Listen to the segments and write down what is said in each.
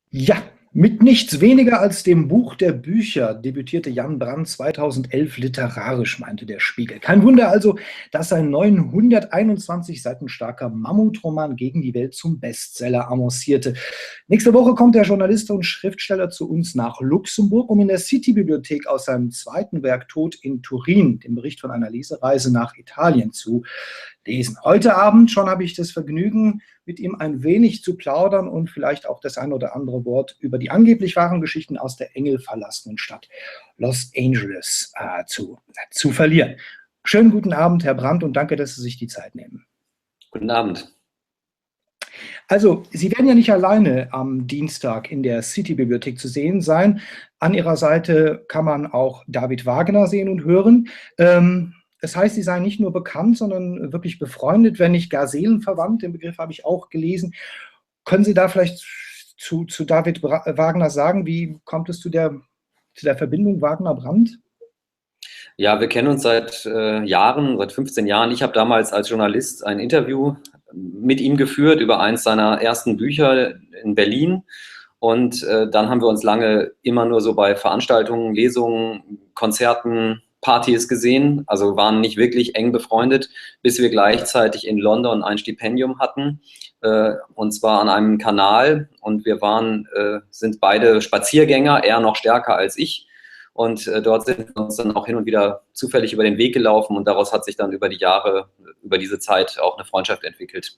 Ja, mit nichts weniger als dem Buch der Bücher debütierte Jan Brand 2011 literarisch, meinte der Spiegel. Kein Wunder also, dass sein 921 Seiten starker Mammutroman gegen die Welt zum Bestseller avancierte. Nächste Woche kommt der Journalist und Schriftsteller zu uns nach Luxemburg, um in der City-Bibliothek aus seinem zweiten Werk Tod in Turin den Bericht von einer Lesereise nach Italien zu lesen. Heute Abend schon habe ich das Vergnügen, mit ihm ein wenig zu plaudern und vielleicht auch das ein oder andere Wort über die angeblich wahren Geschichten aus der engelverlassenen Stadt Los Angeles zu verlieren. Schönen guten Abend, Herr Brandt, und danke, dass Sie sich die Zeit nehmen. Guten Abend. Also, Sie werden ja nicht alleine am Dienstag in der City-Bibliothek zu sehen sein. An Ihrer Seite kann man auch David Wagner sehen und hören. Das heißt, Sie seien nicht nur bekannt, sondern wirklich befreundet, wenn nicht gar seelenverwandt. Den Begriff habe ich auch gelesen. Können Sie da vielleicht zu David Wagner sagen, wie kommt es zu der Verbindung Wagner-Brandt? Ja, wir kennen uns seit Jahren, seit 15 Jahren. Ich habe damals als Journalist ein Interview mit ihm geführt über eins seiner ersten Bücher in Berlin. Und dann haben wir uns lange immer nur so bei Veranstaltungen, Lesungen, Konzerten, Partys gesehen. Also waren nicht wirklich eng befreundet, bis wir gleichzeitig in London ein Stipendium hatten. Und zwar an einem Kanal. Und wir sind beide Spaziergänger, er noch stärker als ich. Und dort sind wir uns dann auch hin und wieder zufällig über den Weg gelaufen und daraus hat sich dann über die Jahre, über diese Zeit auch eine Freundschaft entwickelt.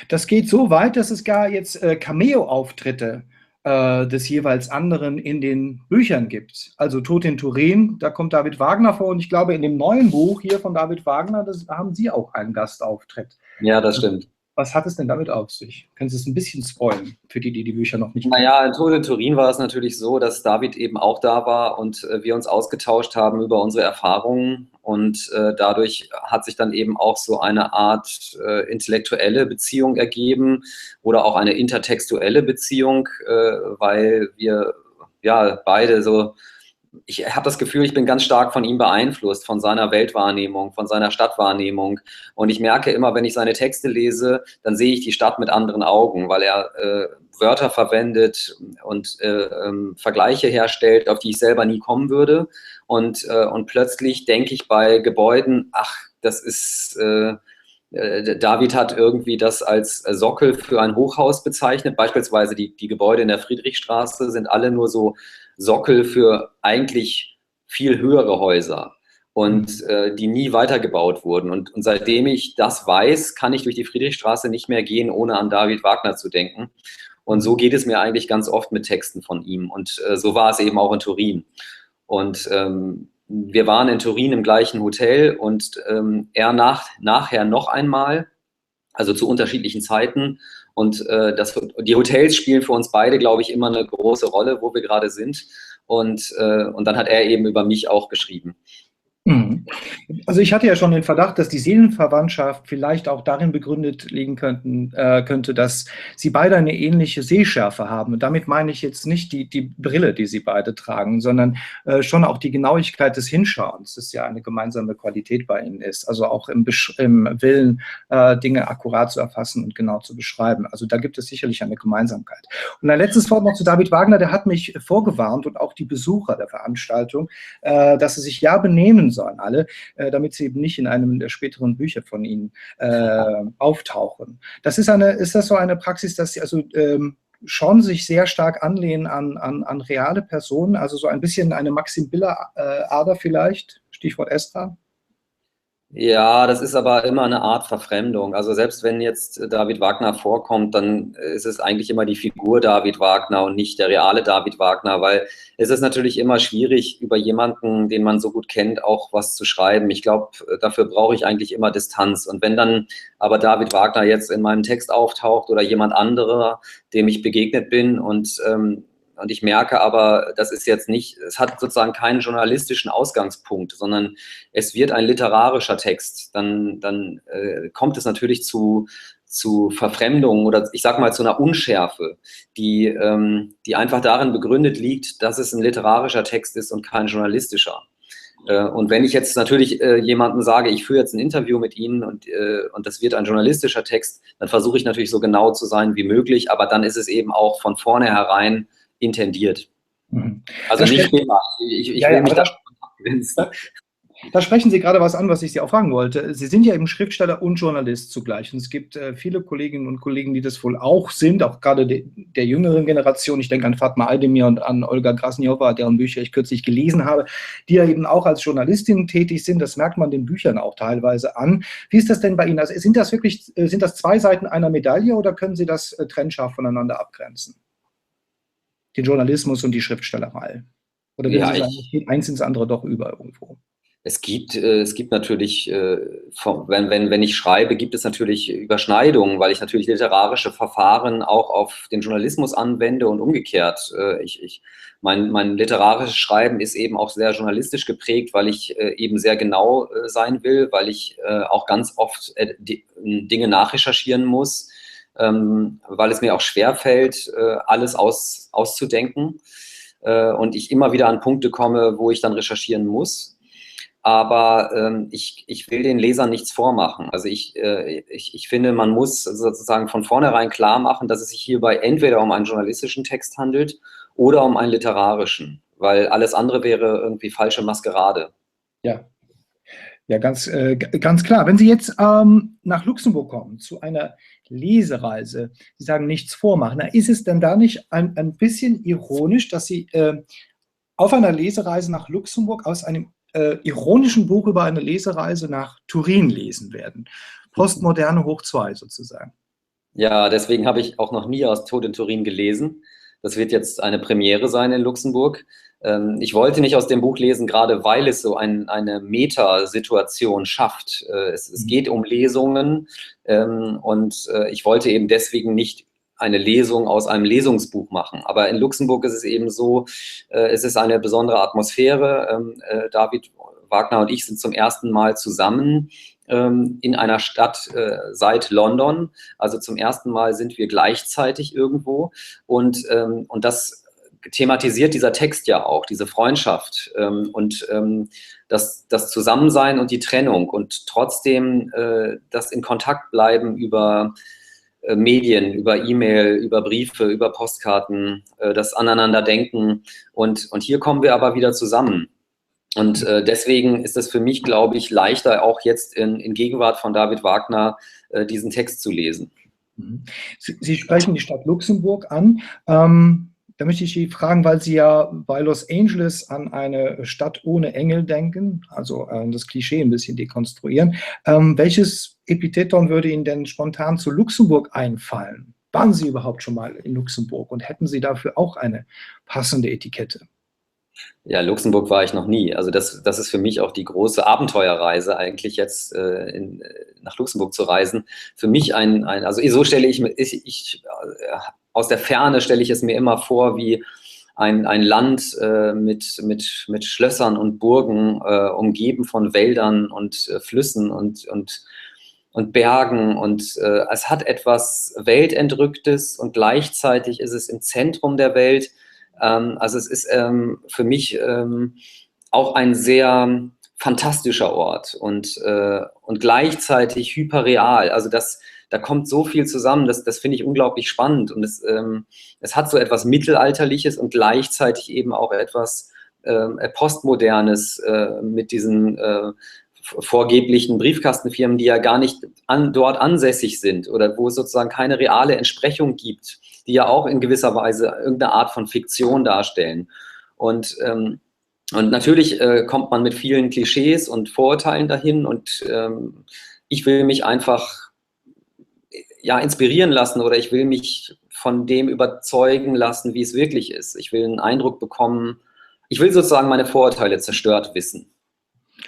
Das geht so weit, dass es gar jetzt Cameo-Auftritte des jeweils anderen in den Büchern gibt. Also Tod in Turin, da kommt David Wagner vor und ich glaube, in dem neuen Buch hier von David Wagner, das haben Sie auch einen Gastauftritt. Ja, das stimmt. Was hat es denn damit auf sich? Können Sie es ein bisschen spoilern, für die die Bücher noch nicht kennen? Naja, in Tod in Turin war es natürlich so, dass David eben auch da war und wir uns ausgetauscht haben über unsere Erfahrungen und dadurch hat sich dann eben auch so eine Art intellektuelle Beziehung ergeben oder auch eine intertextuelle Beziehung, weil wir ja beide so, ich habe das Gefühl, ich bin ganz stark von ihm beeinflusst, von seiner Weltwahrnehmung, von seiner Stadtwahrnehmung. Und ich merke immer, wenn ich seine Texte lese, dann sehe ich die Stadt mit anderen Augen, weil er Wörter verwendet und Vergleiche herstellt, auf die ich selber nie kommen würde. Und plötzlich denke ich bei Gebäuden, ach, das ist... David hat irgendwie das als Sockel für ein Hochhaus bezeichnet. Beispielsweise die Gebäude in der Friedrichstraße sind alle nur so Sockel für eigentlich viel höhere Häuser und die nie weitergebaut wurden. Und seitdem ich das weiß, kann ich durch die Friedrichstraße nicht mehr gehen, ohne an David Wagner zu denken. Und so geht es mir eigentlich ganz oft mit Texten von ihm. Und so war es eben auch in Turin. Und wir waren in Turin im gleichen Hotel und er nachher noch einmal, also zu unterschiedlichen Zeiten. Und die Hotels spielen für uns beide, glaube ich, immer eine große Rolle, wo wir gerade sind. Und dann hat er eben über mich auch geschrieben. Also ich hatte ja schon den Verdacht, dass die Seelenverwandtschaft vielleicht auch darin begründet liegen könnte, dass sie beide eine ähnliche Sehschärfe haben. Und damit meine ich jetzt nicht die Brille, die sie beide tragen, sondern schon auch die Genauigkeit des Hinschauens, das ja eine gemeinsame Qualität bei ihnen ist. Also auch im Willen, Dinge akkurat zu erfassen und genau zu beschreiben. Also da gibt es sicherlich eine Gemeinsamkeit. Und ein letztes Wort noch zu David Wagner, der hat mich vorgewarnt und auch die Besucher der Veranstaltung, dass sie sich ja benehmen sollen alle, damit sie eben nicht in einem der späteren Bücher von Ihnen auftauchen. Ist das so eine Praxis, dass Sie also schon sich sehr stark anlehnen an reale Personen, also so ein bisschen eine Maxim Biller-Ader vielleicht, Stichwort Estra? Ja, das ist aber immer eine Art Verfremdung. Also selbst wenn jetzt David Wagner vorkommt, dann ist es eigentlich immer die Figur David Wagner und nicht der reale David Wagner, weil es ist natürlich immer schwierig, über jemanden, den man so gut kennt, auch was zu schreiben. Ich glaube, dafür brauche ich eigentlich immer Distanz. Und wenn dann aber David Wagner jetzt in meinem Text auftaucht oder jemand anderer, dem ich begegnet bin und ich merke aber, das ist jetzt nicht, es hat sozusagen keinen journalistischen Ausgangspunkt, sondern es wird ein literarischer Text. Dann kommt es natürlich zu Verfremdungen oder ich sag mal zu einer Unschärfe, die einfach darin begründet liegt, dass es ein literarischer Text ist und kein journalistischer. Und wenn ich jetzt natürlich jemandem sage, ich führe jetzt ein Interview mit Ihnen und das wird ein journalistischer Text, dann versuche ich natürlich so genau zu sein wie möglich, aber dann ist es eben auch von vornherein intendiert. Mhm. Also nicht immer. Ich will mich da abgrenzen. Da sprechen Sie gerade was an, was ich Sie auch fragen wollte. Sie sind ja eben Schriftsteller und Journalist zugleich. Und es gibt viele Kolleginnen und Kollegen, die das wohl auch sind, auch gerade der jüngeren Generation. Ich denke an Fatma Aydemir und an Olga Krasniowa, deren Bücher ich kürzlich gelesen habe, die ja eben auch als Journalistin tätig sind. Das merkt man den Büchern auch teilweise an. Wie ist das denn bei Ihnen? Also sind das zwei Seiten einer Medaille oder können Sie das trennscharf voneinander abgrenzen? Den Journalismus und die Schriftstellerei? Oder würden Sie sagen, es geht eins ins andere doch über irgendwo? Es gibt natürlich, wenn ich schreibe, gibt es natürlich Überschneidungen, weil ich natürlich literarische Verfahren auch auf den Journalismus anwende und umgekehrt. Mein literarisches Schreiben ist eben auch sehr journalistisch geprägt, weil ich eben sehr genau sein will, weil ich auch ganz oft Dinge nachrecherchieren muss, weil es mir auch schwerfällt, alles auszudenken und ich immer wieder an Punkte komme, wo ich dann recherchieren muss. Aber ich will den Lesern nichts vormachen. Also ich finde, man muss sozusagen von vornherein klar machen, dass es sich hierbei entweder um einen journalistischen Text handelt oder um einen literarischen, weil alles andere wäre irgendwie falsche Maskerade. Ja. Ja, ganz klar. Wenn Sie jetzt nach Luxemburg kommen, zu einer Lesereise, Sie sagen nichts vormachen, na, ist es denn da nicht ein bisschen ironisch, dass Sie auf einer Lesereise nach Luxemburg aus einem ironischen Buch über eine Lesereise nach Turin lesen werden? Postmoderne hoch 2 sozusagen. Ja, deswegen habe ich auch noch nie aus Tod in Turin gelesen. Das wird jetzt eine Premiere sein in Luxemburg. Ich wollte nicht aus dem Buch lesen, gerade weil es so eine Metasituation schafft. Es geht um Lesungen und ich wollte eben deswegen nicht eine Lesung aus einem Lesungsbuch machen. Aber in Luxemburg ist es eben so, es ist eine besondere Atmosphäre. David Wagner und ich sind zum ersten Mal zusammen in einer Stadt seit London. Also zum ersten Mal sind wir gleichzeitig irgendwo und das thematisiert dieser Text ja auch, diese Freundschaft und das Zusammensein und die Trennung und trotzdem das in Kontakt bleiben über Medien, über E-Mail, über Briefe, über Postkarten, das Aneinanderdenken und hier kommen wir aber wieder zusammen. Und deswegen ist es für mich, glaube ich, leichter, auch jetzt in Gegenwart von David Wagner diesen Text zu lesen. Sie sprechen die Stadt Luxemburg an. Da möchte ich Sie fragen, weil Sie ja bei Los Angeles an eine Stadt ohne Engel denken, also das Klischee ein bisschen dekonstruieren. Welches Epitheton würde Ihnen denn spontan zu Luxemburg einfallen? Waren Sie überhaupt schon mal in Luxemburg und hätten Sie dafür auch eine passende Etikette? Ja, Luxemburg war ich noch nie. Also das ist für mich auch die große Abenteuerreise, eigentlich jetzt nach Luxemburg zu reisen. Für mich also so stelle aus der Ferne stelle ich es mir immer vor, wie ein Land mit Schlössern und Burgen, umgeben von Wäldern und Flüssen und Bergen. Und es hat etwas Weltentrücktes und gleichzeitig ist es im Zentrum der Welt. Also es ist für mich auch ein sehr fantastischer Ort und gleichzeitig hyperreal. Also da kommt so viel zusammen, das finde ich unglaublich spannend. Und es hat so etwas Mittelalterliches und gleichzeitig eben auch etwas Postmodernes mit diesen vorgeblichen Briefkastenfirmen, die ja gar nicht dort ansässig sind oder wo es sozusagen keine reale Entsprechung gibt, die ja auch in gewisser Weise irgendeine Art von Fiktion darstellen. Und natürlich kommt man mit vielen Klischees und Vorurteilen dahin und ich will mich einfach ja, inspirieren lassen oder ich will mich von dem überzeugen lassen, wie es wirklich ist. Ich will einen Eindruck bekommen, ich will sozusagen meine Vorurteile zerstört wissen.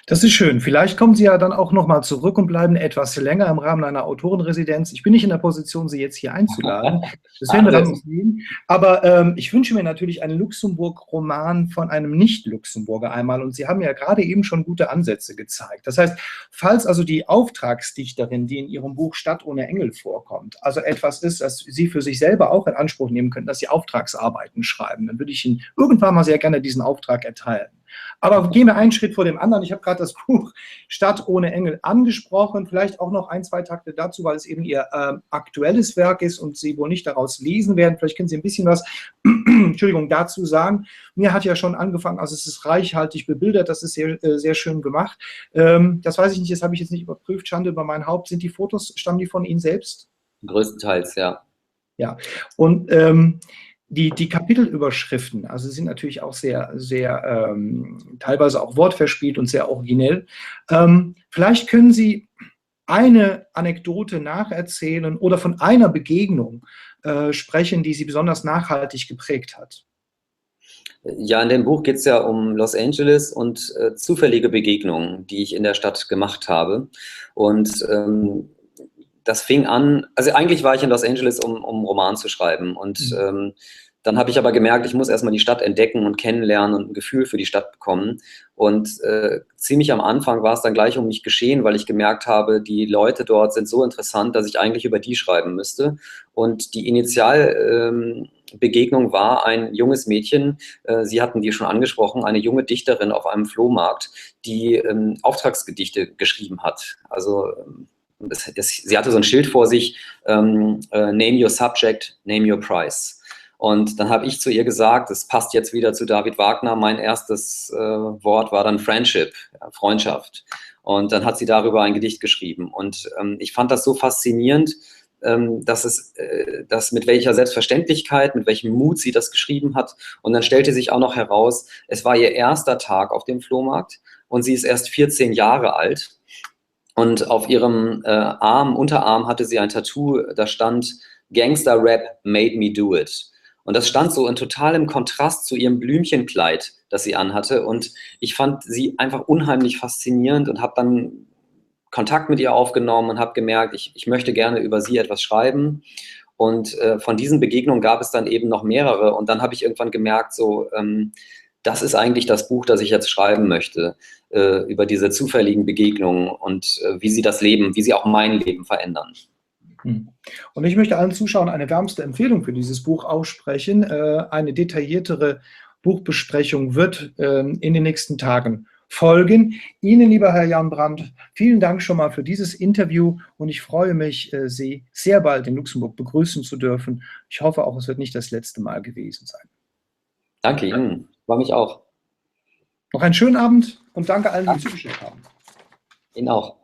Das ist schön. Vielleicht kommen Sie ja dann auch nochmal zurück und bleiben etwas länger im Rahmen einer Autorenresidenz. Ich bin nicht in der Position, Sie jetzt hier einzuladen. Das werden wir dann noch sehen. Aber ich wünsche mir natürlich einen Luxemburg-Roman von einem Nicht-Luxemburger einmal. Und Sie haben ja gerade eben schon gute Ansätze gezeigt. Das heißt, falls also die Auftragsdichterin, die in Ihrem Buch Stadt ohne Engel vorkommt, also etwas ist, das Sie für sich selber auch in Anspruch nehmen können, dass Sie Auftragsarbeiten schreiben, dann würde ich Ihnen irgendwann mal sehr gerne diesen Auftrag erteilen. Aber gehen wir einen Schritt vor dem anderen. Ich habe gerade das Buch Stadt ohne Engel angesprochen. Vielleicht auch noch ein, zwei Takte dazu, weil es eben Ihr aktuelles Werk ist und Sie wohl nicht daraus lesen werden. Vielleicht können Sie ein bisschen was Entschuldigung, dazu sagen. Mir hat ja schon angefangen, also es ist reichhaltig bebildert, das ist sehr, sehr schön gemacht. Das weiß ich nicht, das habe ich jetzt nicht überprüft, Schande über mein Haupt. Sind die Fotos, stammen die von Ihnen selbst? Größtenteils, ja. Ja, und die Kapitelüberschriften, also sind natürlich auch sehr, sehr teilweise auch wortverspielt und sehr originell. Vielleicht können Sie eine Anekdote nacherzählen oder von einer Begegnung sprechen, die Sie besonders nachhaltig geprägt hat. Ja, in dem Buch geht es ja um Los Angeles und zufällige Begegnungen, die ich in der Stadt gemacht habe. Und das fing an, also eigentlich war ich in Los Angeles, um einen Roman zu schreiben. Und dann habe ich aber gemerkt, ich muss erstmal die Stadt entdecken und kennenlernen und ein Gefühl für die Stadt bekommen. Und ziemlich am Anfang war es dann gleich um mich geschehen, weil ich gemerkt habe, die Leute dort sind so interessant, dass ich eigentlich über die schreiben müsste. Und die Initialbegegnung war ein junges Mädchen, Sie hatten die schon angesprochen, eine junge Dichterin auf einem Flohmarkt, die Auftragsgedichte geschrieben hat. Also sie hatte so ein Schild vor sich, Name your subject, name your price. Und dann habe ich zu ihr gesagt, das passt jetzt wieder zu David Wagner, mein erstes Wort war dann Friendship, ja, Freundschaft. Und dann hat sie darüber ein Gedicht geschrieben. Und ich fand das so faszinierend, dass mit welcher Selbstverständlichkeit, mit welchem Mut sie das geschrieben hat. Und dann stellte sich auch noch heraus, es war ihr erster Tag auf dem Flohmarkt und sie ist erst 14 Jahre alt. Und auf ihrem Unterarm hatte sie ein Tattoo, da stand Gangster Rap made me do it. Und das stand so in totalem Kontrast zu ihrem Blümchenkleid, das sie anhatte. Und ich fand sie einfach unheimlich faszinierend und habe dann Kontakt mit ihr aufgenommen und habe gemerkt, ich möchte gerne über sie etwas schreiben. Und von diesen Begegnungen gab es dann eben noch mehrere. Und dann habe ich irgendwann gemerkt, so, das ist eigentlich das Buch, das ich jetzt schreiben möchte, über diese zufälligen Begegnungen und wie sie das Leben, wie sie auch mein Leben verändern. Und ich möchte allen Zuschauern eine wärmste Empfehlung für dieses Buch aussprechen. Eine detailliertere Buchbesprechung wird in den nächsten Tagen folgen. Ihnen, lieber Herr Jan Brandt, vielen Dank schon mal für dieses Interview und ich freue mich, Sie sehr bald in Luxemburg begrüßen zu dürfen. Ich hoffe auch, es wird nicht das letzte Mal gewesen sein. Danke Ihnen, war mich auch. Noch einen schönen Abend und danke allen, die zugeschaut haben. Ihnen auch.